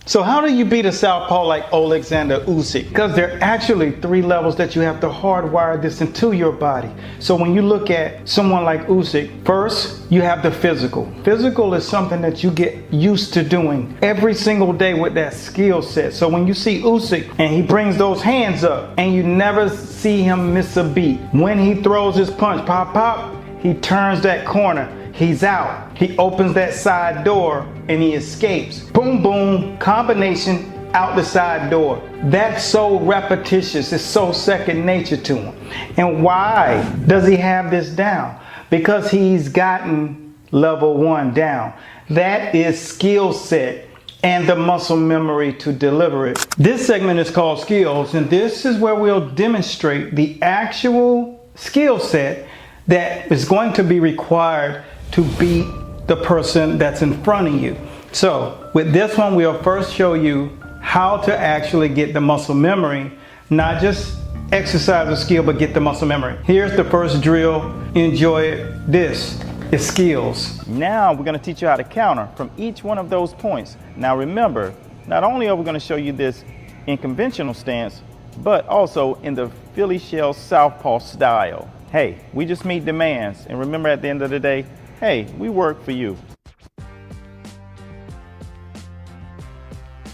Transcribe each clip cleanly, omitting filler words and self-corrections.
So how do you beat a southpaw like Alexander Usyk? Because there are actually 3 levels that you have to hardwire this into your body. So when you look at someone like Usyk, first you have the physical. Physical is something that you get used to doing every single day with that skill set. So when you see Usyk and he brings those hands up and you never see him miss a beat. When he throws his punch, pop, pop, he turns that corner. He's out. He opens that side door and he escapes. Boom, boom, combination out the side door. That's so repetitious. It's so second nature to him. And why does he have this down? Because he's gotten level 1 down. That is skill set and the muscle memory to deliver it. This segment is called skills, and this is where we'll demonstrate the actual skill set that is going to be required to beat the person that's in front of you. So with this one, we'll first show you how to actually get the muscle memory, not just exercise a skill, but get the muscle memory. Here's the first drill. Enjoy it. This is skills. Now we're going to teach you how to counter from each one of those points. Now remember, not only are we going to show you this in conventional stance, but also in the Philly shell southpaw style. Hey, we just meet demands, and remember at the end of the day, hey, we work for you.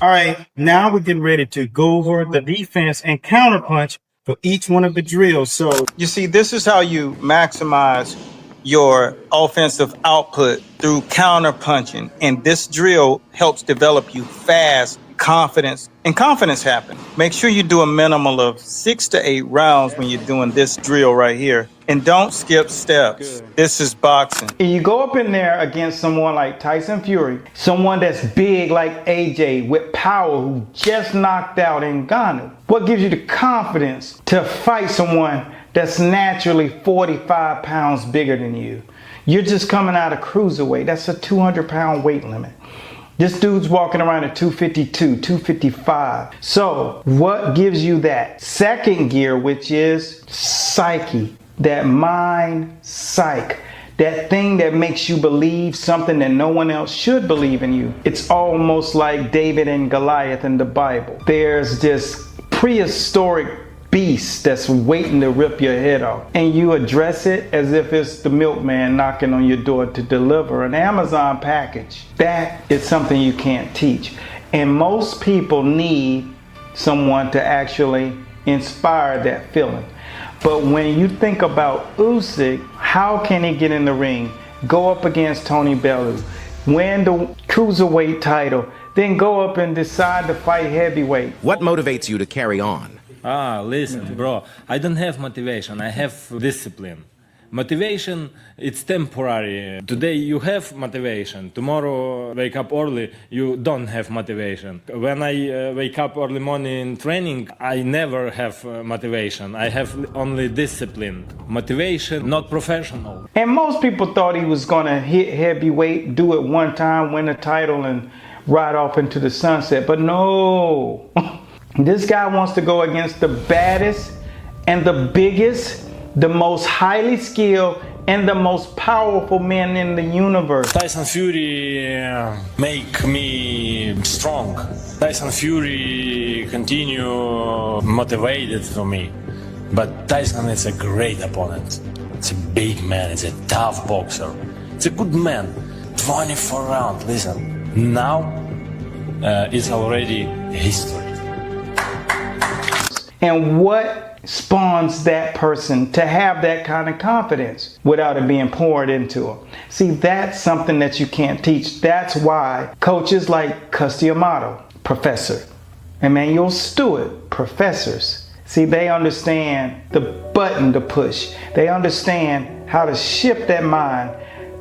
All right, now we're getting ready to go over the defense and counter punch for each one of the drills. So you see, this is how you maximize your offensive output through counter punching. And this drill helps develop you fast confidence, and confidence happen. Make sure you do a minimum of 6 to 8 rounds when you're doing this drill right here. And don't skip steps. Good. This is boxing. And you go up in there against someone like Tyson Fury, someone that's big like AJ with power who just knocked out Ngannou. What gives you the confidence to fight someone that's naturally 45 pounds bigger than you? You're just coming out of cruiserweight. That's a 200-pound weight limit. This dude's walking around at 252, 255. So what gives you that second gear, which is psyche, that mind psych, that thing that makes you believe something that no one else should believe in you? It's almost like David and Goliath in the Bible. There's this prehistoric beast that's waiting to rip your head off, and you address it as if it's the milkman knocking on your door to deliver an Amazon package. That is something you can't teach, and most people need someone to actually inspire that feeling. But when you think about Usyk, how can he get in the ring, go up against Tony Bellew, win the cruiserweight title, then go up and decide to fight heavyweight? What motivates you to carry on? Listen, bro, I don't have motivation, I have discipline. Motivation, it's temporary. Today you have motivation, tomorrow wake up early, you don't have motivation. When I wake up early morning training, I never have motivation. I have only discipline. Motivation, not professional. And most people thought he was gonna hit heavyweight, do it one time, win a title, and ride off into the sunset, but no. This guy wants to go against the baddest and the biggest, the most highly skilled and the most powerful men in the universe. Tyson Fury make me strong. Tyson Fury continue motivated for me. But Tyson is a great opponent. It's a big man, it's a tough boxer. It's a good man. 24 rounds, listen. Now it's already history. And what spawns that person to have that kind of confidence without it being poured into them? See, that's something that you can't teach. That's why coaches like Cus D'Amato, professor, Emmanuel Stewart, professors, see, they understand the button to push. They understand how to shift that mind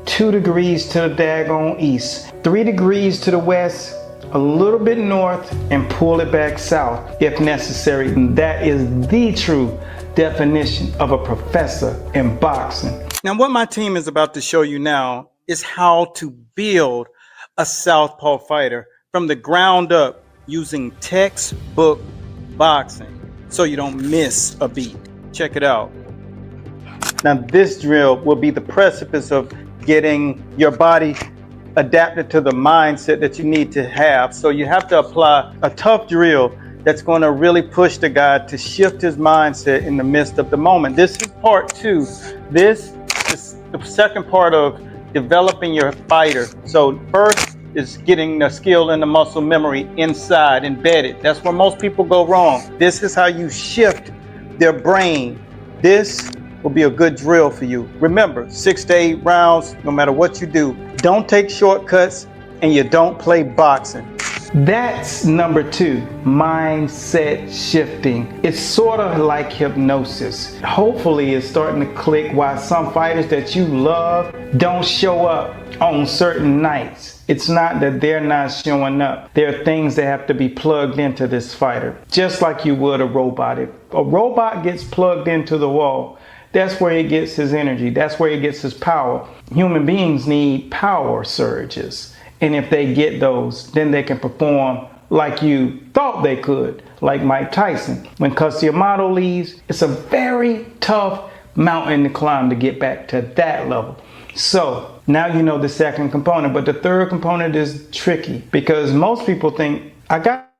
2 degrees to the daggone east, 3 degrees to the west, a little bit north, and pull it back south if necessary. And that is the true definition of a professor in boxing. Now, what my team is about to show you now is how to build a southpaw fighter from the ground up using textbook boxing so you don't miss a beat. Check it out. Now, this drill will be the precipice of getting your body adapted to the mindset that you need to have. So you have to apply a tough drill that's going to really push the guy to shift his mindset in the midst of the moment. This is part two. This is the second part of developing your fighter. So first is getting the skill and the muscle memory inside, embedded. That's where most people go wrong. This is how you shift their brain. This will be a good drill for you. Remember, 6 to 8 rounds, no matter what you do. Don't take shortcuts, and you don't play boxing. That's number two, mindset shifting. It's sort of like hypnosis. Hopefully it's starting to click why some fighters that you love don't show up on certain nights. It's not that they're not showing up. There are things that have to be plugged into this fighter, just like you would a robot. If a robot gets plugged into the wall, that's where he gets his energy. That's where he gets his power. Human beings need power surges. And if they get those, then they can perform like you thought they could, like Mike Tyson. When Cus Yamato leaves, it's a very tough mountain to climb to get back to that level. So now you know the second component, but the third component is tricky because most people think, I got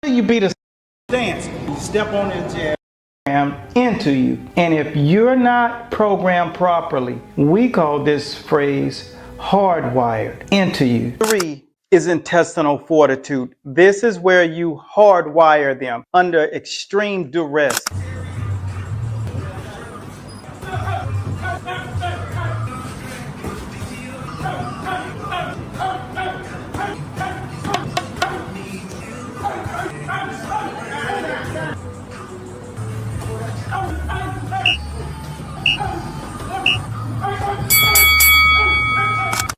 you beat a stance, you step on the jab into you. And if you're not programmed properly, we call this phrase hardwired into you. Three is intestinal fortitude. This is where you hardwire them under extreme duress.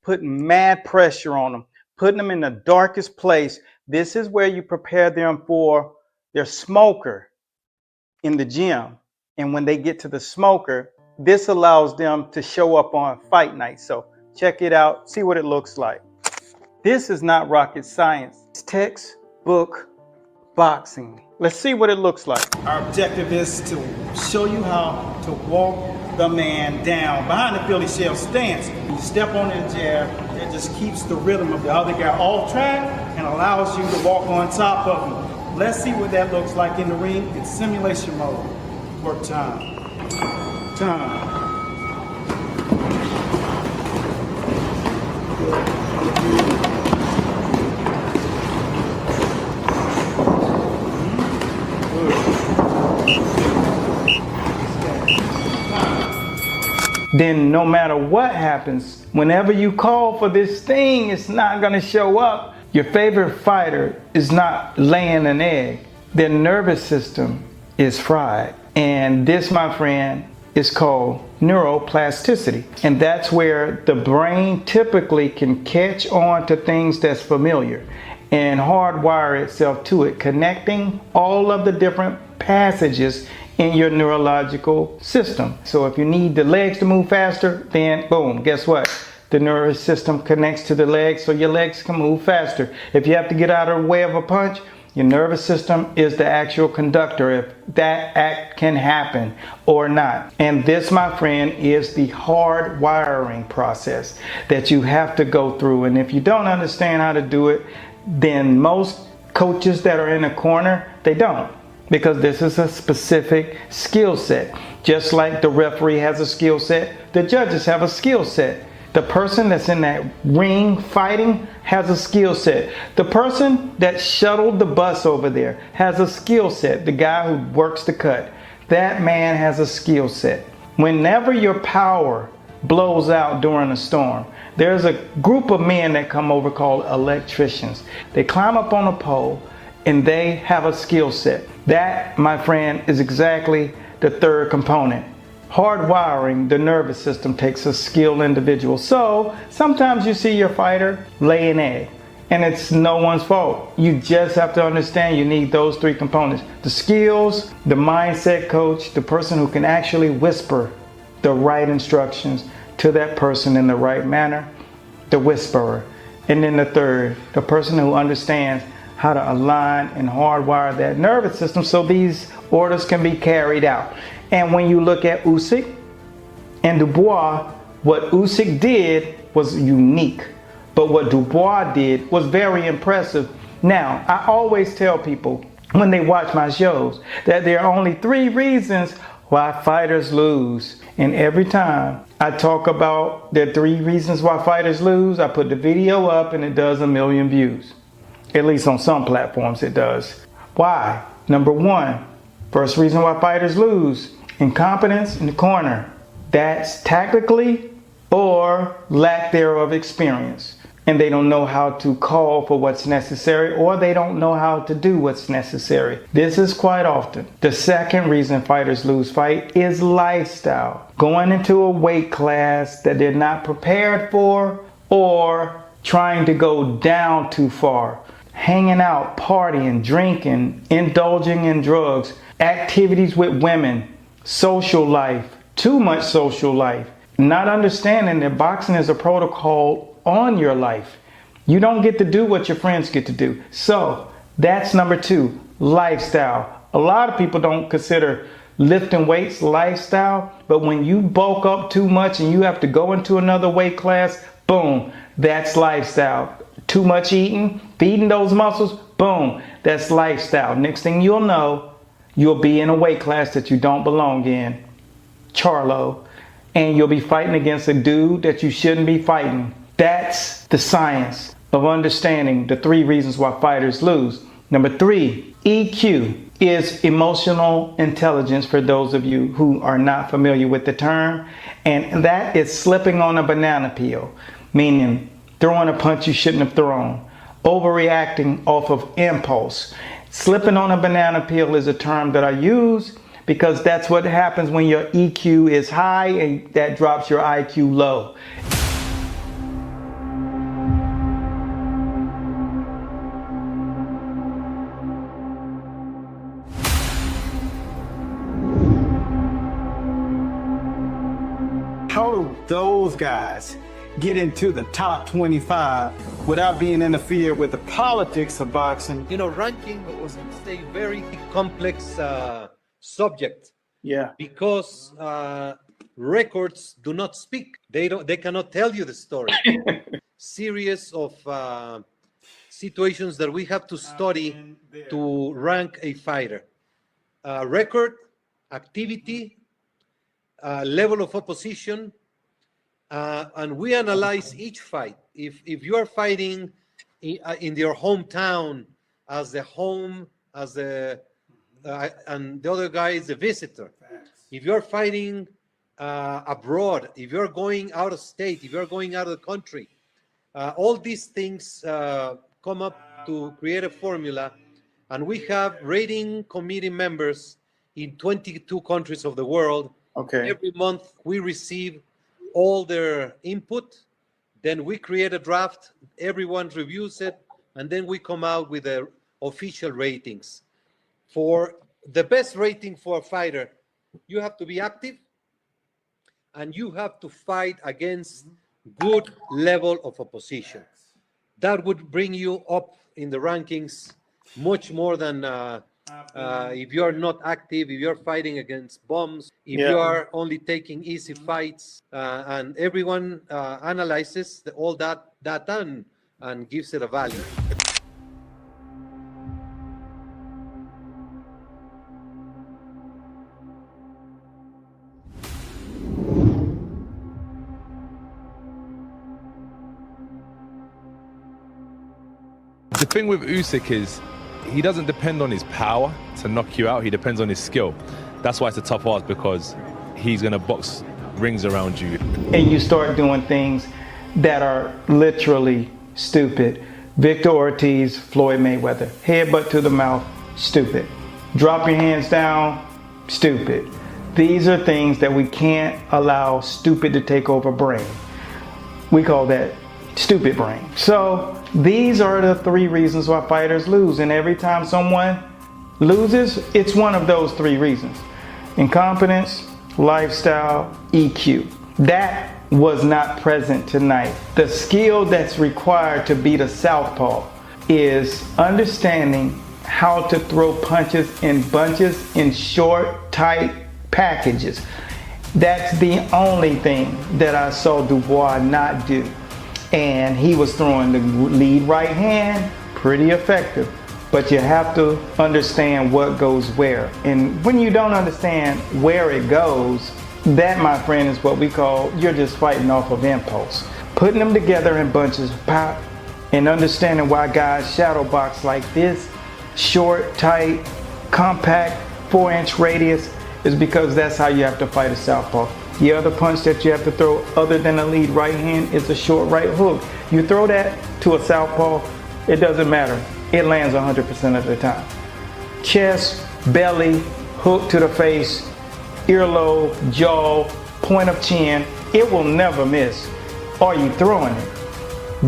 Putting mad pressure on them, putting them in the darkest place. This is where you prepare them for their smoker in the gym. And when they get to the smoker, this allows them to show up on fight night. So check it out, see what it looks like. This is not rocket science. It's textbook boxing. Let's see what it looks like. Our objective is to show you how to walk the man down behind the Philly shell stance. You step on that jab, it just keeps the rhythm of the other guy off track and allows you to walk on top of him. Let's see what that looks like in the ring. It's simulation mode. Work time. Time. Then no matter what happens, whenever you call for this thing, it's not gonna show up. Your favorite fighter is not laying an egg. Their nervous system is fried. And this, my friend, is called neuroplasticity. And that's where the brain typically can catch on to things that's familiar and hardwire itself to it, connecting all of the different passages in your neurological system. So if you need the legs to move faster, then boom, guess what? The nervous system connects to the legs so your legs can move faster. If you have to get out of the way of a punch, your nervous system is the actual conductor if that act can happen or not. And this, my friend, is the hard wiring process that you have to go through. And if you don't understand how to do it, then most coaches that are in a corner, they don't. Because this is a specific skill set. Just like the referee has a skill set, the judges have a skill set. The person that's in that ring fighting has a skill set. The person that shuttled the bus over there has a skill set. The guy who works the cut, that man has a skill set. Whenever your power blows out during a storm, there's a group of men that come over called electricians. They climb up on a pole and they have a skill set. That, my friend, is exactly the third component. Hardwiring the nervous system takes a skilled individual. So sometimes you see your fighter lay an egg, and it's no one's fault. You just have to understand you need those three components: the skills, the mindset coach, the person who can actually whisper the right instructions to that person in the right manner, the whisperer. And then the third, the person who understands how to align and hardwire that nervous system so these orders can be carried out. And when you look at Usyk and Dubois, what Usyk did was unique, but what Dubois did was very impressive. Now, I always tell people when they watch my shows that there are only 3 reasons why fighters lose. And every time I talk about the 3 reasons why fighters lose, I put the video up and it does 1 million views. At least on some platforms it does. Why? Number 1, first reason why fighters lose: incompetence in the corner. That's tactically or lack thereof experience. And they don't know how to call for what's necessary, or they don't know how to do what's necessary. This is quite often. The second reason fighters lose fight is lifestyle. Going into a weight class that they're not prepared for, or trying to go down too far. Hanging out, partying, drinking, indulging in drugs, activities with women, social life, too much social life. Not understanding that boxing is a protocol on your life. You don't get to do what your friends get to do. So that's number 2, lifestyle. A lot of people don't consider lifting weights lifestyle, but when you bulk up too much and you have to go into another weight class, boom, that's lifestyle. Too much eating, feeding those muscles, boom, that's lifestyle. Next thing you'll know, you'll be in a weight class that you don't belong in, Charlo, and you'll be fighting against a dude that you shouldn't be fighting. That's the science of understanding the 3 reasons why fighters lose. Number 3, EQ is emotional intelligence for those of you who are not familiar with the term, and that is slipping on a banana peel, meaning throwing a punch you shouldn't have thrown, overreacting off of impulse. Slipping on a banana peel is a term that I use because that's what happens when your EQ is high and that drops your IQ low. How do those guys get into the top 25 without being interfered with the politics of boxing? You know, ranking was a very complex subject. Yeah. Because records do not speak. They cannot tell you the story. Series of situations that we have to study to rank a fighter. Record, activity, level of opposition, and we analyze each fight. If you are fighting in your hometown as the home, as the and the other guy is the visitor. If you're fighting abroad, if you're going out of state, if you're going out of the country, all these things come up to create a formula, and we have rating committee members in 22 countries of the world. Okay. Every month we receive all their input, then we create a draft, everyone reviews it, and then we come out with the official ratings. For the best rating for a fighter, you have to be active and you have to fight against good level of opposition. That would bring you up in the rankings much more than if you're not active, if you're fighting against bums, if you are only taking easy fights, and everyone analyzes all that data and gives it a value. The thing with Usyk is he doesn't depend on his power to knock you out. He depends on his skill. That's why it's a tough ask, because he's going to box rings around you. And you start doing things that are literally stupid. Victor Ortiz, Floyd Mayweather. Headbutt to the mouth, stupid. Drop your hands down, stupid. These are things that we can't allow stupid to take over brain. We call that stupid brain. So these are the 3 reasons why fighters lose. And every time someone loses, it's one of those 3 reasons. Incompetence, lifestyle, EQ. That was not present tonight. The skill that's required to beat a southpaw is understanding how to throw punches in bunches in short, tight packages. That's the only thing that I saw Dubois not do. And he was throwing the lead right hand, pretty effective. But you have to understand what goes where. And when you don't understand where it goes, that, my friend, is what we call, you're just fighting off of impulse. Putting them together in bunches, pop, and understanding why guys shadow box like this, short, tight, compact, 4-inch radius, is because that's how you have to fight a southpaw. The other punch that you have to throw other than a lead right hand is a short right hook. You throw that to a southpaw, it doesn't matter. It lands 100% of the time. Chest, belly, hook to the face, earlobe, jaw, point of chin, it will never miss. Are you throwing it?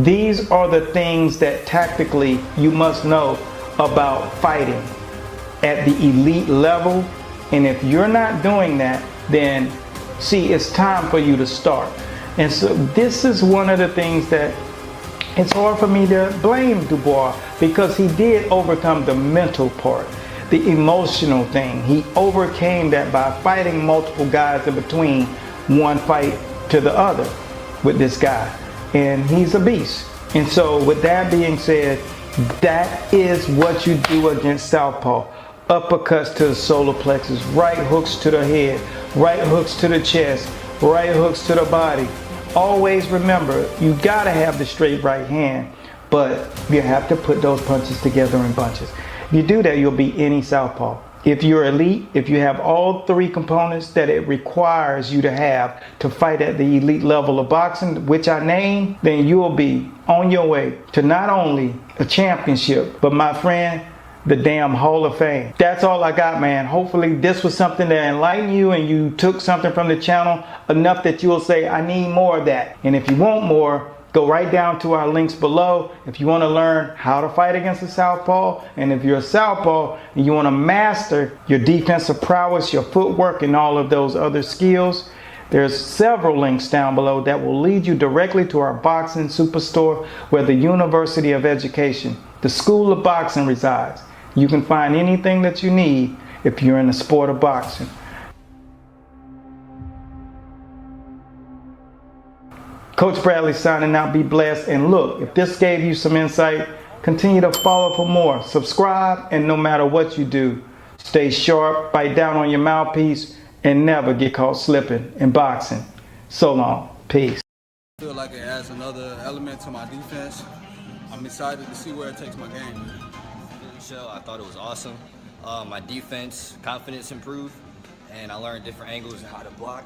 These are the things that tactically you must know about fighting at the elite level. And if you're not doing that, then see, it's time for you to start. And so this is one of the things that it's hard for me to blame Dubois, because he did overcome the mental part, the emotional thing. He overcame that by fighting multiple guys in between one fight to the other with this guy. And he's a beast. And so with that being said, that is what you do against southpaw. Uppercuts to the solar plexus, right hooks to the head, right hooks to the chest, right hooks to the body. Always remember, you gotta have the straight right hand, but you have to put those punches together in bunches. If you do that, you'll beat any southpaw. If you're elite, if you have all 3 components that it requires you to have to fight at the elite level of boxing, which I named, then you will be on your way to not only a championship, but my friend, the damn Hall of Fame. That's all I got, man. Hopefully this was something that enlightened you and you took something from the channel enough that you'll say, I need more of that. And if you want more, go right down to our links below. If you want to learn how to fight against a southpaw, and if you're a southpaw and you want to master your defensive prowess, your footwork, and all of those other skills, there's several links down below that will lead you directly to our boxing superstore, where the University of Education, the School of Boxing, resides. You can find anything that you need if you're in the sport of boxing. Coach Bradley signing out. Be blessed. And look, if this gave you some insight, continue to follow for more. Subscribe, and no matter what you do, stay sharp, bite down on your mouthpiece, and never get caught slipping in boxing. So long. Peace. adds another element to my defense. I'm excited to see where it takes my game. Show, I thought it was awesome. My defense confidence improved, and I learned different angles and how to block,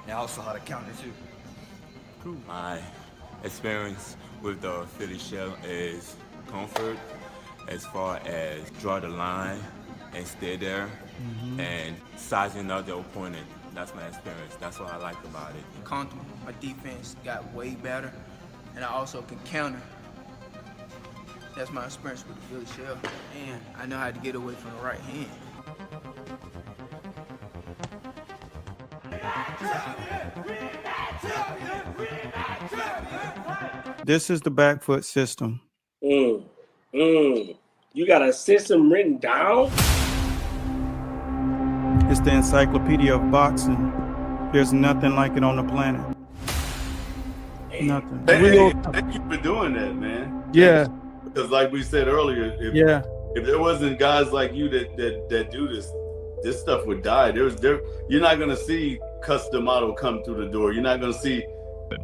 and also how to counter too. My experience with the Philly shell is comfort as far as draw the line and stay there and sizing up the opponent. That's my experience. That's what I like about it. Comfortable. My defense got way better, and I also can counter. That's my experience with the Philly shell, and I know how to get away from the right hand. This is the back foot system. You got a system written down? It's the encyclopedia of boxing. There's nothing like it on the planet. Nothing. Hey, thank you for doing that, man. Yeah. Because like we said earlier, if there wasn't guys like you that do this stuff would die. You're not gonna see Custom Model come through the door. You're not gonna see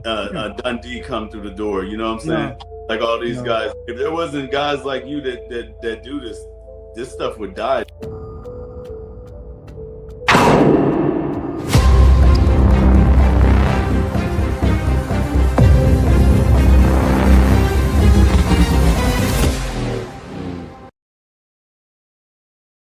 Dundee come through the door. You know what I'm saying? No. Like all these guys. If there wasn't guys like you that do this stuff would die.